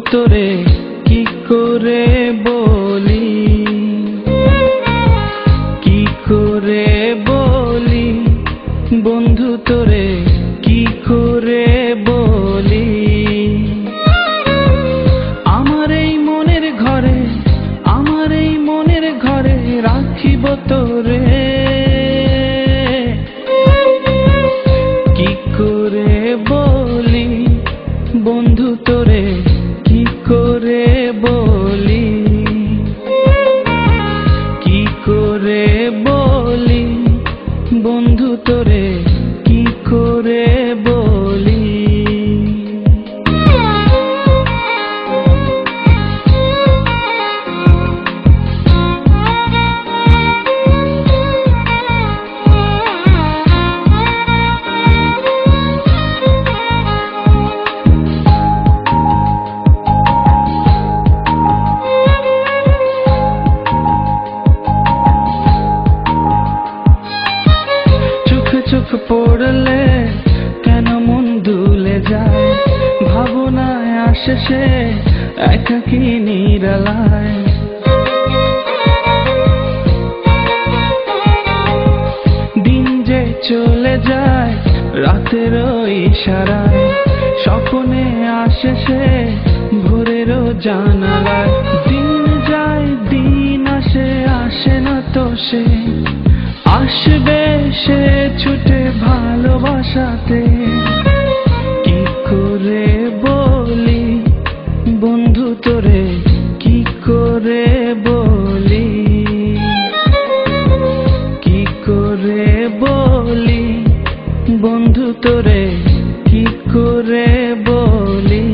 তোরে কি করে বলি, কি করে বলি বন্ধু তোরে কি করে বলি। আমার এই মনের ঘরে, আমার এই মনের ঘরে রাখিব তোরে, কি করে বলি বন্ধু তোরে কি করে বলি, কি করে বলি বন্ধু তোরে কি করে বলি। চোখ পড়লে কেন মন দুলে যায়, ভাবনায় আসে সে একাকী নিরালায়। দিন যে চলে যায় রাতের ইশারায়, স্বপ্নে আসে সে ভোরের জানালায়। দিন যায় দিন আসে, আসে না তো সে, আসবে সে ছুটে ভালোবাসাতে। কি করে বলি বন্ধু তোরে কি করে বলি, কি করে বলি বন্ধু তোরে কি করে বলি।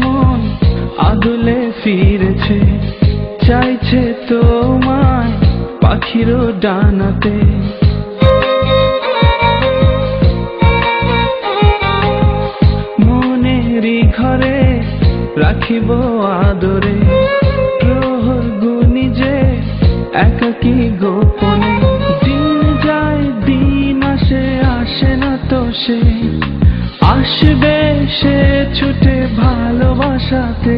মন আদলে ফিরেছে, চাইছে তোমায় পাখির ডানাতে। মনেরই ঘরে রাখিব আদরে, প্রহর গুনি যে একাকী গোপনে। দিন যায় দিন আসে, আসে না তো সে, আসবে সে ছুটে ভালোবাসাতে।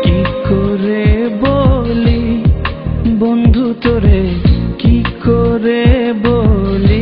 কি করে বলি বন্ধু তোরে কি করে বলি।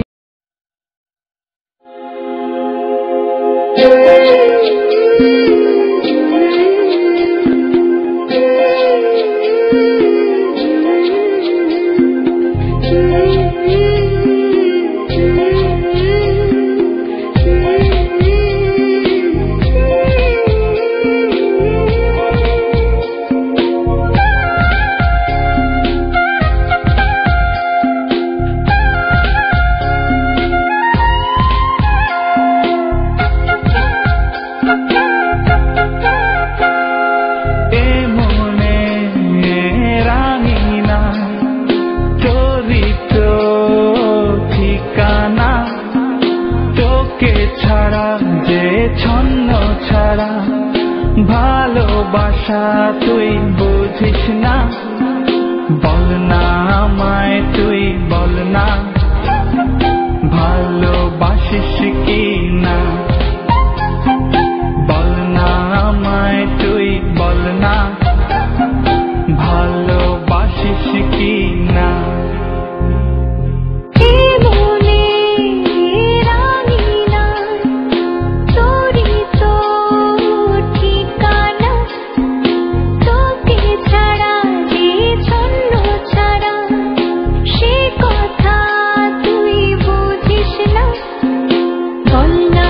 ভালোবাসা তুই বুঝিস না, বল না আমায় তুই বল না, ভালোবাসিস কি না, বল না আমায় তুই বল না, ভালোবাসিস কি না। বল না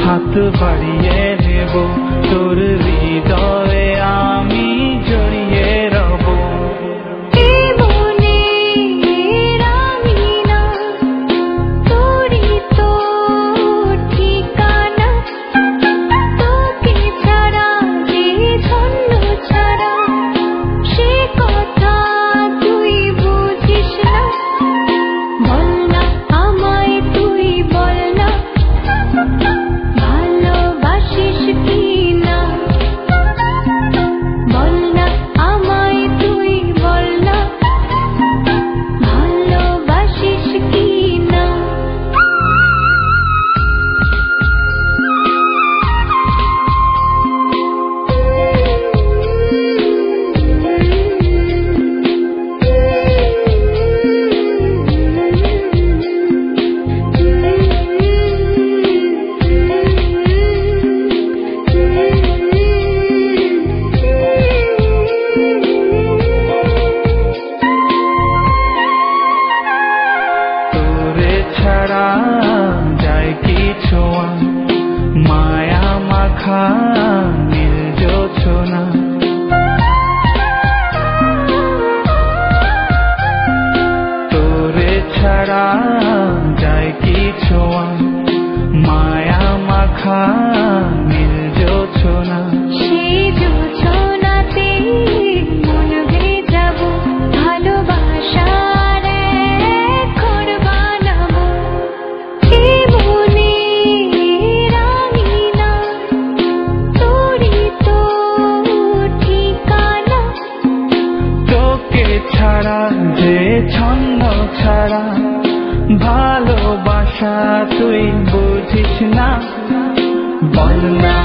হাত বাড়িয়ে নেব, তোর হৃদয়ে আমি জড়িয়ে রব। যায় কি ছোঁয়া মায়া মাখা নীল জোছনা, তোরে ছাড়া যায় কি ছোঁয়া মায়া মাখা নীল জোছনা। সেই জোছনাতে মন ভেজাবো, ভালোবাসার ঘর বানাবো। মনের আঙিনা তোরই তো ঠিকানা, তোকে ছাড়া যে ছন্ন ছাড়া ভালোবাসা তুই বুঝিস না। বল না